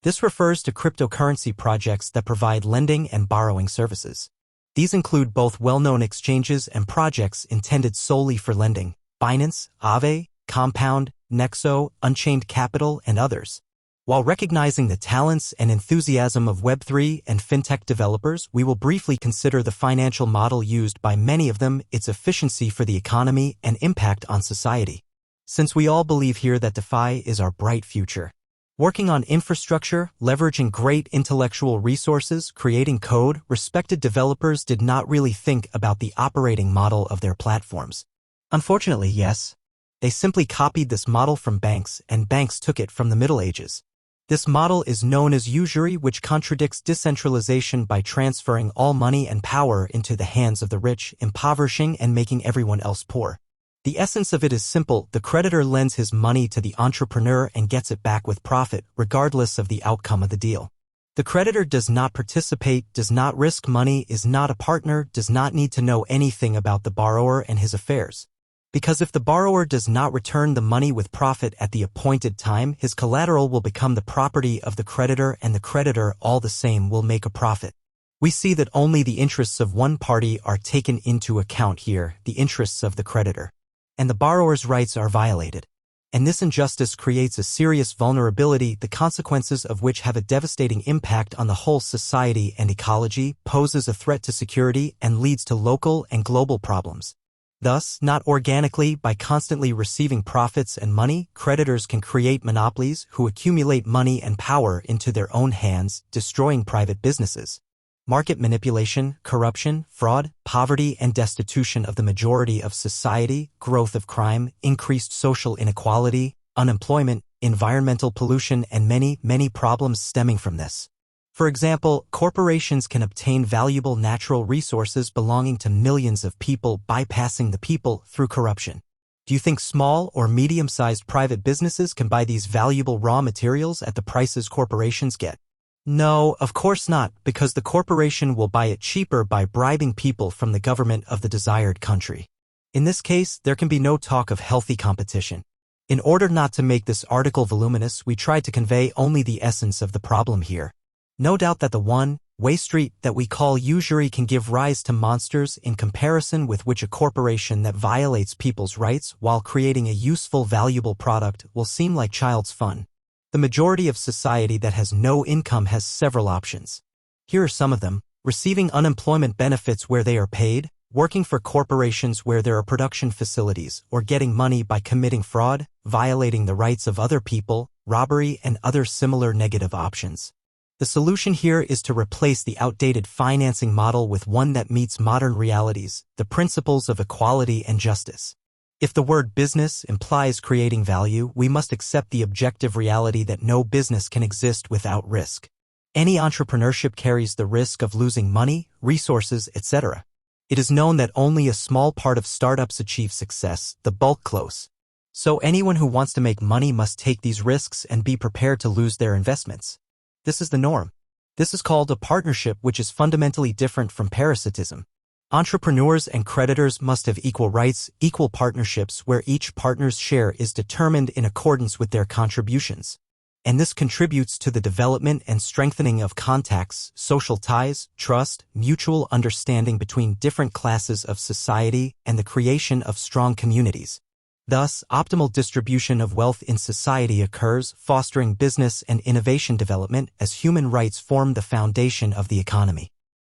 This refers to cryptocurrency projects that provide lending and borrowing services. These include both well-known exchanges and projects intended solely for lending: Binance, Aave, Compound, Nexo, Unchained Capital, and others. While recognizing the talents and enthusiasm of Web3 and fintech developers, we will briefly consider the financial model used by many of them, its efficiency for the economy, and impact on society. Since we all believe here that DeFi is our bright future. Working on infrastructure, leveraging great intellectual resources, creating code, respected developers did not really think about the operating model of their platforms. Unfortunately, yes. They simply copied this model from banks, and banks took it from the Middle Ages. This model is known as usury, which contradicts decentralization by transferring all money and power into the hands of the rich, impoverishing and making everyone else poor. The essence of it is simple: the creditor lends his money to the entrepreneur and gets it back with profit, regardless of the outcome of the deal. The creditor does not participate, does not risk money, is not a partner, does not need to know anything about the borrower and his affairs. Because if the borrower does not return the money with profit at the appointed time, his collateral will become the property of the creditor, and the creditor, all the same, will make a profit. We see that only the interests of one party are taken into account here, the interests of the creditor. And the borrower's rights are violated. And this injustice creates a serious vulnerability, the consequences of which have a devastating impact on the whole society and ecology, poses a threat to security, and leads to local and global problems. Thus, not organically, by constantly receiving profits and money, creditors can create monopolies who accumulate money and power into their own hands, destroying private businesses. Market manipulation, corruption, fraud, poverty and destitution of the majority of society, growth of crime, increased social inequality, unemployment, environmental pollution, and many problems stemming from this. For example, corporations can obtain valuable natural resources belonging to millions of people, bypassing the people through corruption. Do you think small or medium-sized private businesses can buy these valuable raw materials at the prices corporations get? No, of course not, because the corporation will buy it cheaper by bribing people from the government of the desired country. In this case, there can be no talk of healthy competition. In order not to make this article voluminous, we tried to convey only the essence of the problem here. No doubt that the one-way street that we call usury can give rise to monsters, in comparison with which a corporation that violates people's rights while creating a useful, valuable product will seem like child's fun. The majority of society that has no income has several options. Here are some of them: receiving unemployment benefits where they are paid, working for corporations where there are production facilities, or getting money by committing fraud, violating the rights of other people, robbery, and other similar negative options. The solution here is to replace the outdated financing model with one that meets modern realities, the principles of equality and justice. If the word business implies creating value, we must accept the objective reality that no business can exist without risk. Any entrepreneurship carries the risk of losing money, resources, etc. It is known that only a small part of startups achieve success, the bulk close. So anyone who wants to make money must take these risks and be prepared to lose their investments. This is the norm. This is called a partnership, which is fundamentally different from parasitism. Entrepreneurs and creditors must have equal rights, equal partnerships where each partner's share is determined in accordance with their contributions. And this contributes to the development and strengthening of contacts, social ties, trust, mutual understanding between different classes of society, and the creation of strong communities. Thus, optimal distribution of wealth in society occurs, fostering business and innovation development as human rights form the foundation of the economy.